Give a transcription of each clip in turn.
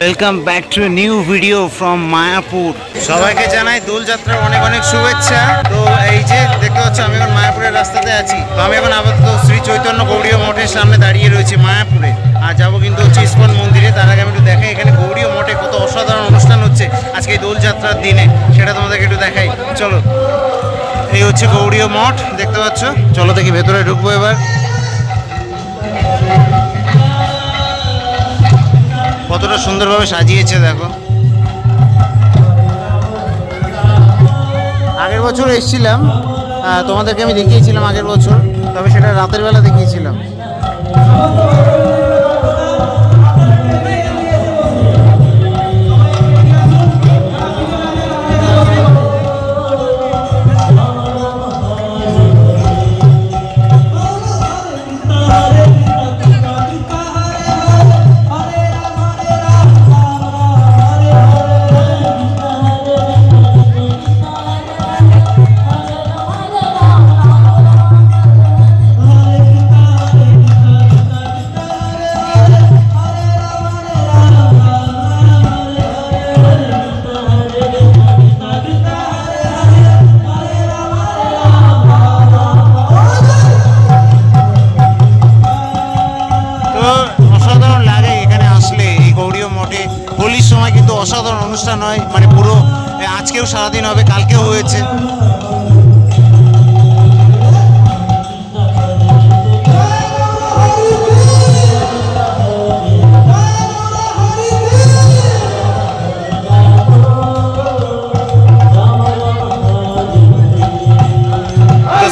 Welcome back to new video from Mayapur. সবাইকে জানাই দোল যাত্রার অনেক অনেক শুভেচ্ছা। তো এই যে দেখতে পাচ্ছ আমি এখন মায়াপুরের রাস্তাতে আছি। তো আমি এখন আপাতত শ্রী চৈতন্য গৌড়ীয় মঠের সামনে দাঁড়িয়ে রয়েছি মায়াপুরে। আর যাবো কিন্তু হচ্ছে ইস্কন মন্দিরে। তার আগে আমি একটু দেখাই এখানে গৌড়ীয় মঠে কত অসাধারণ অনুষ্ঠান হচ্ছে আজকে এই দোল যাত্রার দিনে, সেটা তোমাদেরকে একটু দেখাই। চলো, এই হচ্ছে গৌড়ীয় মঠ দেখতে পাচ্ছ। চলো দেখি ভেতরে ঢুকবো এবার। কতটা সুন্দরভাবে সাজিয়েছে দেখো। আগের বছর এসেছিলাম, তোমাদেরকে আমি দেখিয়েছিলাম আগের বছর, তবে সেটা রাতের বেলা দেখিয়েছিলাম। অসাধারণ অনুষ্ঠান হয়, মানে পুরো আজকেও সারাদিন হবে, কালকেও হয়েছে।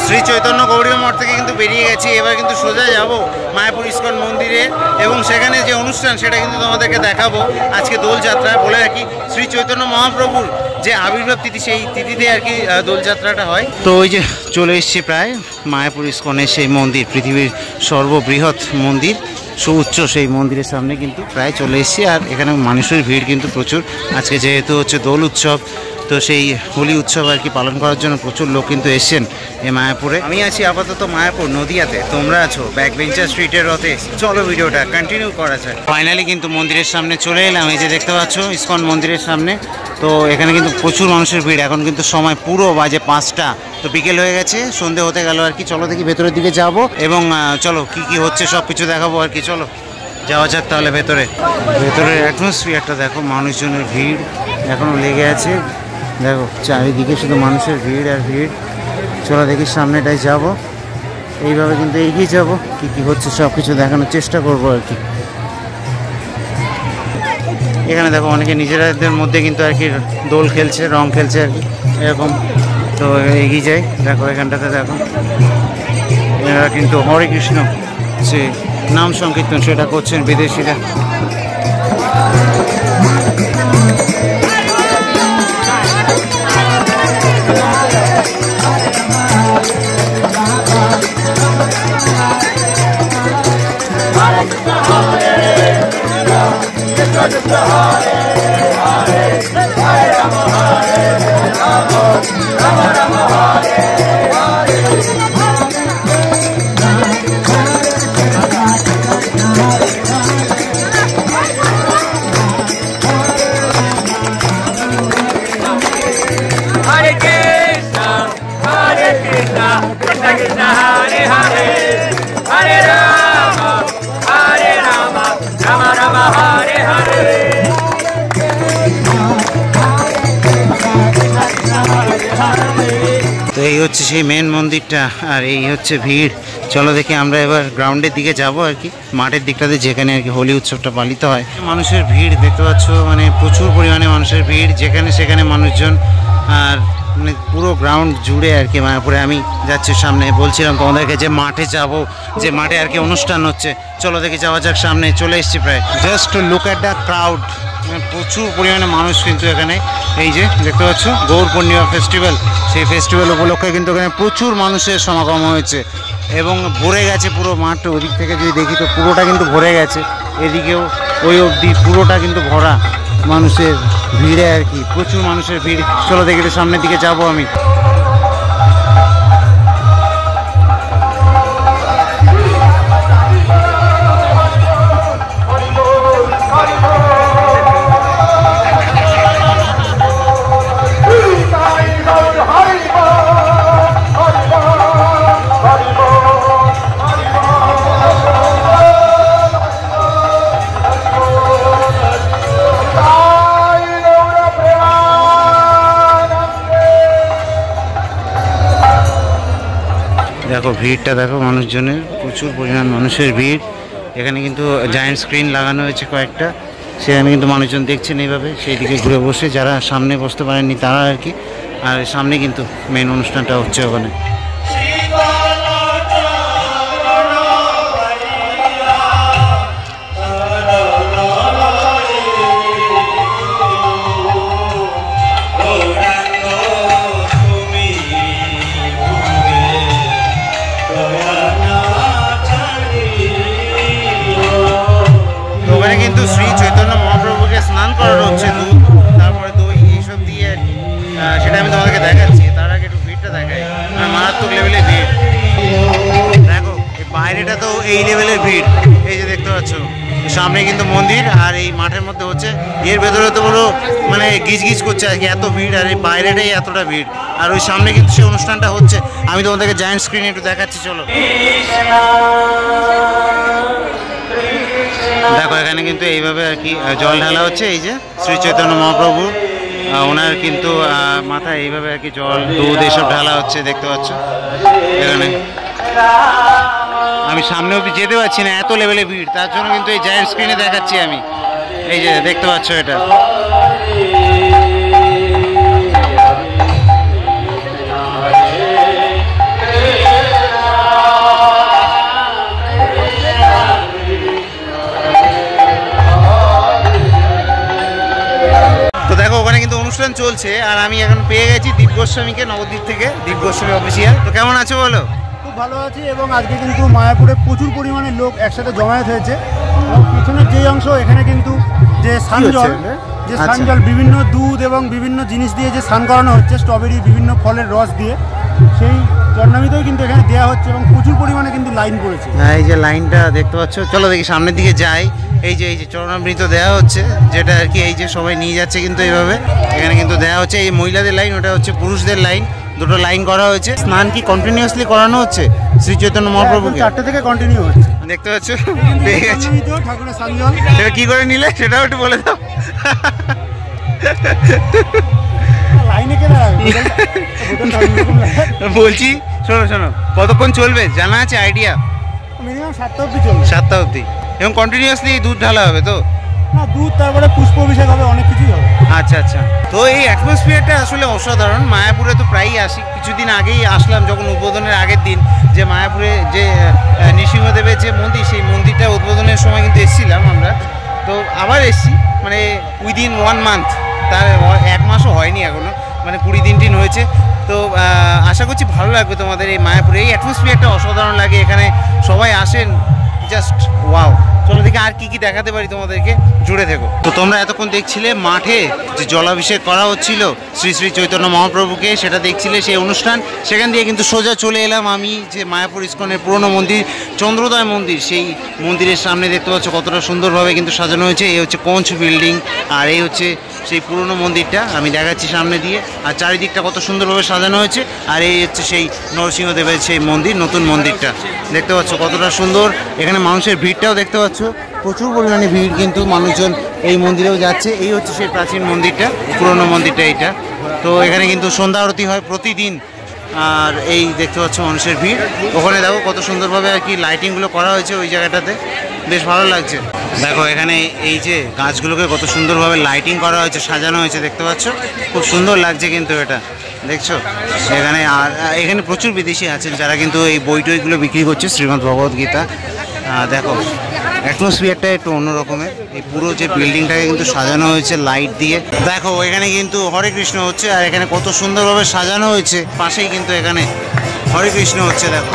শ্রী চৈতন্য গৌড়ীয় মঠ থেকে কিন্তু বেরিয়ে গেছি, এবার কিন্তু সোজা যাব মায়াপুর ইস্কন মন্দিরে এবং সেখানে যে অনুষ্ঠান সেটা কিন্তু তোমাদেরকে দেখাবো। আজকে দোলযাত্রা বলে রাখি, শ্রী চৈতন্য মহাপ্রভুর যে আবির্ভাব তিথি, সেই তিথিতে আর কি দোলযাত্রাটা হয়। তো ওই যে চলে এসছি প্রায় মায়াপুর ইস্কনের সেই মন্দির, পৃথিবীর সর্ববৃহৎ মন্দির, সুউচ্চ সেই মন্দিরের সামনে কিন্তু প্রায় চলে এসেছি। আর এখানে মানুষের ভিড় কিন্তু প্রচুর। আজকে যেহেতু হচ্ছে দোল উৎসব, তো সেই হোলি উৎসব আর কি পালন করার জন্য প্রচুর লোক কিন্তু এসছেন এই মায়াপুরে। আমি আছি আপাতত মায়াপুর নদিয়াতে, তোমরা আছো ব্যাকবেঞ্চার স্ট্রিটের রথে। চলো ভিডিওটা কন্টিনিউ করা যায়। ফাইনালি কিন্তু মন্দিরের সামনে চলে এলাম। এই যে দেখতে পাচ্ছ ইস্কন মন্দিরের সামনে। তো এখানে কিন্তু প্রচুর মানুষের ভিড়। এখন কিন্তু সময় পুরো বাজে 5টা, তো বিকেল হয়ে গেছে, সন্ধে হতে গেল আর কি। চলো দেখি ভেতরের দিকে যাব এবং চলো কি কি হচ্ছে সব কিছু দেখাবো আর কি। চলো যাওয়া যাক তাহলে ভেতরে। ভেতরের অ্যাটমসফিয়ারটা দেখো, মানুষজনের ভিড় এখনও লেগে আছে। দেখো চারিদিকে শুধু মানুষের ভিড় আর ভিড়। চলো দেখি সামনেটায় যাব, এইভাবে কিন্তু এগিয়ে যাব, কি কি হচ্ছে সব কিছু দেখানোর চেষ্টা করবো আর কি। এখানে দেখো অনেকে নিজেদের মধ্যে কিন্তু আর কি দোল খেলছে, রং খেলছে আর কি এরকম। তো এগিয়ে যাই, দেখো এখানটাতে দেখো এরা কিন্তু হরে কৃষ্ণ সে নাম সংকীর্তন সেটা করছেন বিদেশিরা। তো এই হচ্ছে সেই মেন মন্দিরটা, আর এই হচ্ছে ভিড়। চলো দেখি আমরা এবার গ্রাউন্ডের দিকে যাব আর কি, মাঠের দিকটাতে যেখানে আর কি হোলি উৎসবটা পালিত হয়। মানুষের ভিড় দেখতে পাচ্ছ, মানে প্রচুর পরিমাণে মানুষের ভিড়, যেখানে সেখানে মানুষজন। আর মানে পুরো গ্রাউন্ড জুড়ে আর কি মায়াপুরে। আমি যাচ্ছি সামনে, বলছিলাম তোমাদেরকে যে মাঠে যাব, যে মাঠে আর কি অনুষ্ঠান হচ্ছে। চলো দেখি যাওয়া যাক সামনে। চলে এসছি প্রায়। Just look at the crowd, প্রচুর পরিমাণে মানুষ কিন্তু এখানে। এই যে দেখতে পাচ্ছ গৌর পূর্ণিমা ফেস্টিভ্যাল, সেই ফেস্টিভ্যাল উপলক্ষে কিন্তু এখানে প্রচুর মানুষের সমাগম হয়েছে এবং ভরে গেছে পুরো মাঠ। ওদিক থেকে যদি দেখি তো পুরোটা কিন্তু ভরে গেছে, এদিকেও ওই অবধি পুরোটা কিন্তু ভরা মানুষের ভিড়ে আর কি, প্রচুর মানুষের ভিড়। চলো দেখি সামনের দিকে যাবো আমি। দেখো ভিড়টা দেখো, মানুষজনের প্রচুর পরিমাণ মানুষের ভিড়। এখানে কিন্তু জায়ান্ট স্ক্রিন লাগানো হয়েছে কয়েকটা, সেখানে কিন্তু মানুষজন দেখছেন এইভাবে সেই দিকে ঘুরে বসে, যারা সামনে বসতে পারেননি তারা আর কি। আর সামনে কিন্তু মেন অনুষ্ঠানটা হচ্ছে ওখানে। কিন্তু শ্রী চৈতন্য মহাপ্রভুকে স্নান করানো হচ্ছে, দুধ তারপরে দই এইসব দিয়ে, সেটা আমি তোমাদেরকে দেখাচ্ছি। তার আগে একটু ভিড়টা দেখাই, মারাত্মক লেভেলের ভিড়। দেখো এই বাইরেটা তো এই লেভেলের ভিড়, এই যে দেখতে পাচ্ছ সামনে কিন্তু মন্দির, আর এই মাঠের মধ্যে হচ্ছে, এর ভেতরে তো পুরো মানে গিজগিজ করছে আর কি, এত ভিড়। আর এই বাইরেটাই এতটা ভিড়, আর ওই সামনে কিন্তু সেই অনুষ্ঠানটা হচ্ছে। আমি তোমাদেরকে জায়ান্ট স্ক্রিনে একটু দেখাচ্ছি, চলো। দেখো এখানে কিন্তু এইভাবে আর কি জল ঢালা হচ্ছে। এই যে শ্রী চৈতন্য মহাপ্রভু, ওনার কিন্তু মাথায় এইভাবে আর কি জল, দুধ এসব ঢালা হচ্ছে, দেখতে পাচ্ছ এখানে। আমি সামনে অব্দি যেতে পারছি না, এত লেভেলে ভিড়, তার জন্য কিন্তু এই জায়ান্ট স্ক্রিনে দেখাচ্ছি আমি। এই যে দেখতে পাচ্ছ এটা। অনুষ্ঠান চলছে, আর আমি এখন পেয়ে গেছি দীপ গোস্বামীকে, নবদ্বীপ থেকে, দীপ গোস্বামী অফিসিয়াল। তো কেমন আছো বলো? খুব ভালো আছি, এবং আজকে কিন্তু মায়াপুরে প্রচুর পরিমাণে লোক একসাথে জমায়েত হয়েছে। এবং পিছনের যে অংশ, এখানে কিন্তু যে স্নানজল, বিভিন্ন দুধ এবং বিভিন্ন জিনিস দিয়ে যে স্নান করানো হচ্ছে, স্ট্রবেরি বিভিন্ন ফলের রস দিয়ে, সেই চরণামৃতও কিন্তু এখানে দেওয়া হচ্ছে, এবং প্রচুর পরিমাণে কিন্তু লাইন পড়েছে। হ্যাঁ, এই যে লাইনটা দেখতে পাচ্ছ, চলো দেখি সামনের দিকে যাই। এই যে চরণামৃত দেওয়া হচ্ছে, যেটা আর কি এই যে সবাই নিয়ে যাচ্ছে কিন্তু এইভাবে, এখানে কিন্তু দেওয়া হচ্ছে। এই মহিলাদের লাইন, ওটা হচ্ছে পুরুষদের লাইন, দুটো লাইন করা হয়েছে। স্নান কি কন্টিনিউয়াসলি করানো হচ্ছে শ্রী চৈতন্য মহাপ্রভুকে? 4টে থেকে কন্টিনিউ হচ্ছে, দেখতে পাচ্ছ। পেয়ে গেছে ঠাকুরের স্নানজল। সেটা কি করে নিলে সেটাও একটু বলে দাও। বলছি শোনো, কতক্ষণ চলবে জানা আছে আইডিয়া? মিনিমাম 7টা অবধি চলবে। 7টা অবধি, এবং কন্টিনিউয়াসলি দুধ ঢালা হবে তো? না, দুধ, তারপরে পুষ্প অভিষেক হবে, অনেক কিছুই হবে। আচ্ছা। তো এই অ্যাটমসফিয়ারটা আসলে অসাধারণ। মায়াপুরে তো প্রায়ই আসি, কিছুদিন আগেই আসলাম যখন উদ্বোধনের আগের দিন, যে মায়াপুরে যে নৃসিংহদেবের যে মন্দির, সেই মন্দিরটা উদ্বোধনের সময় কিন্তু এসেছিলাম আমরা। তো আবার এসছি, মানে উইদিন 1 মান্থ, তার 1 মাসও হয়নি এখনো, মানে 20 দিন হয়েছে। তো আশা করছি ভালো লাগবে তোমাদের এই মায়াপুরে। এই অ্যাটমসফিয়ারটা অসাধারণ লাগে, এখানে সবাই আসেন, জাস্ট ওয়াও। চলো দেখি আর কি দেখাতে পারি তোমাদেরকে, জুড়ে থেকো। তো তোমরা এতক্ষণ দেখছিলে মাঠে যে জলাভিষেক করা হচ্ছিল শ্রী শ্রী চৈতন্য মহাপ্রভুকে, সেটা দেখছিলে সেই অনুষ্ঠান। সেখান দিয়ে কিন্তু সোজা চলে এলাম আমি যে মায়াপুর ইস্কনের পুরনো মন্দির, চন্দ্রোদয় মন্দির। সেই মন্দিরের সামনে দেখতে পাচ্ছ কতটা সুন্দরভাবে কিন্তু সাজানো হয়েছে। এই হচ্ছে কোঞ্চ বিল্ডিং, আর এই হচ্ছে সেই পুরনো মন্দিরটা, আমি দেখাচ্ছি সামনে দিয়ে। আর চারিদিকটা কত সুন্দরভাবে সাজানো হয়েছে। আর এই হচ্ছে সেই নরসিংহদেবের সেই মন্দির, নতুন মন্দিরটা দেখতে পাচ্ছ কতটা সুন্দর। এখানে মানুষের ভিড়টাও দেখতে পাচ্ছ, প্রচুর পরিমাণে ভিড়, কিন্তু মানুষজন এই মন্দিরেও যাচ্ছে। এই হচ্ছে সেই প্রাচীন মন্দিরটা, পুরনো মন্দিরটা এইটা। তো এখানে কিন্তু সন্ধ্যা আরতি হয় প্রতিদিন, আর এই দেখতে পাচ্ছ মানুষের ভিড়। ওখানে দেখো কত সুন্দরভাবে আর কি লাইটিংগুলো করা হয়েছে ওই জায়গাটাতে, বেশ ভালো লাগছে। দেখো এখানে এই যে গাছগুলোকে কত সুন্দরভাবে লাইটিং করা হয়েছে, সাজানো হয়েছে, দেখতে পাচ্ছ খুব সুন্দর লাগছে কিন্তু এটা, দেখছো এখানে। আর এখানে প্রচুর বিদেশি আছেন যারা কিন্তু এই বই টইগুলো বিক্রি করছে, শ্রীমদ্ ভগবদ গীতা। দেখো অ্যাটমসফিয়ারটা একটু অন্যরকমের। এই পুরো যে বিল্ডিংটাকে কিন্তু সাজানো হয়েছে লাইট দিয়ে। দেখো এখানে কিন্তু হরে কৃষ্ণ হচ্ছে, আর এখানে কত সুন্দরভাবে সাজানো হয়েছে। পাশেই কিন্তু এখানে হরে কৃষ্ণ হচ্ছে, দেখো।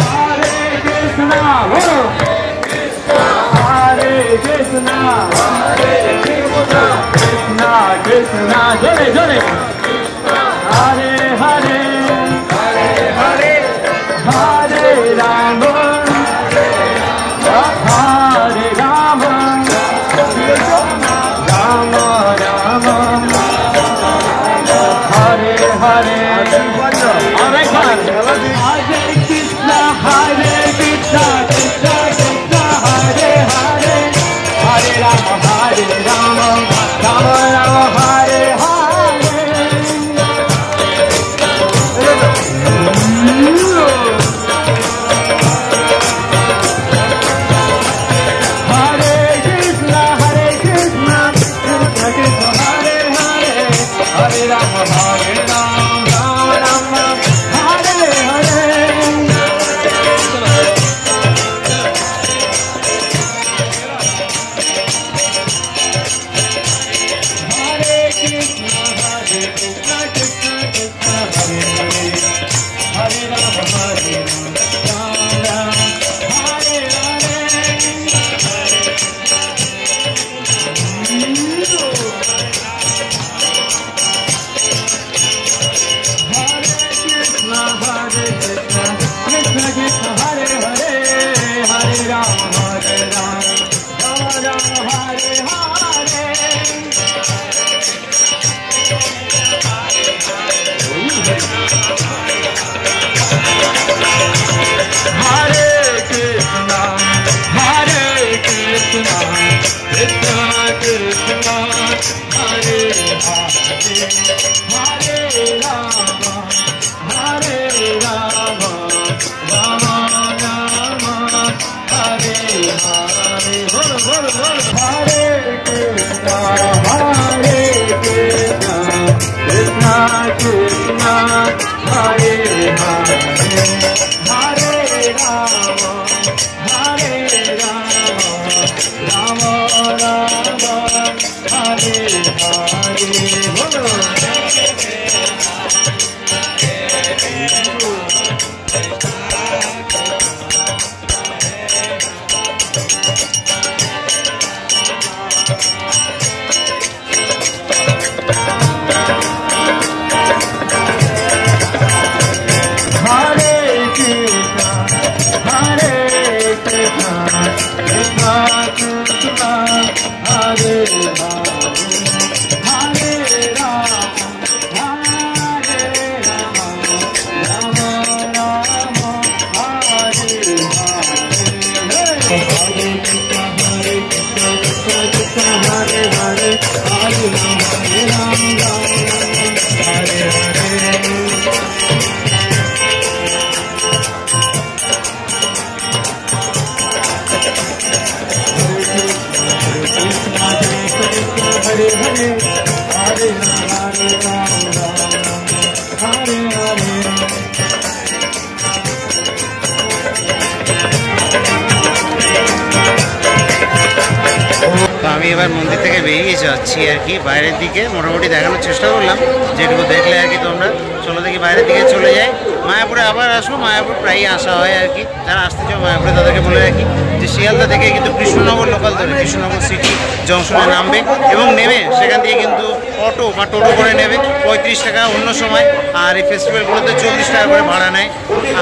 আমি এবার মন্দির থেকে বেরিয়ে যাচ্ছি আর কি, বাইরের দিকে মোটামুটি দেখানোর চেষ্টা করলাম যেটুকু দেখলে আর কি তোমরা। চলো দেখি বাইরের দিকে চলে যাই। মায়াপুরে আবার আসবো, মায়াপুর প্রায়ই আসা হয় আর কি। যারা আসতে চাও মায়াপুরে তাদেরকে বলে রাখি যে শিয়ালদা থেকে কিন্তু কৃষ্ণনগর লোকাল ধরে কৃষ্ণনগর সিটি জংশনে নামবে এবং নেমে সেখান থেকে কিন্তু অটো বা টোটো করে নেবে 35 টাকা অন্য সময়, আর এই ফেস্টিভ্যালগুলোতে 40 টাকা করে ভাড়া নেয়।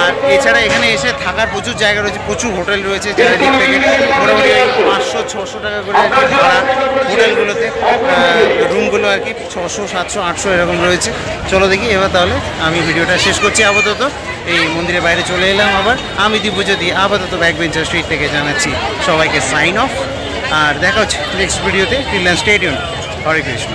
আর এছাড়া এখানে এসে থাকার প্রচুর জায়গা রয়েছে, প্রচুর হোটেল রয়েছে চারিদিক থেকে, মোটামুটি 500-600 টাকা করে আর কি ভাড়া হোটেলগুলোতে, রুমগুলো আর কি 600-700-800 এরকম রয়েছে। চলো দেখি এবার তাহলে আমি ভিডিওটা শেষ করছি। আপাতত এই মন্দিরের বাইরে চলে এলাম আবার। আমি দিব্যজ্যোতি আপাতত ব্যাকবেঞ্চার স্ট্রিট থেকে জানাচ্ছি সবাইকে সাইন অফ, আর দেখা হচ্ছে নেক্সট ভিডিওতে। Till then stay tuned. Hare Krishna.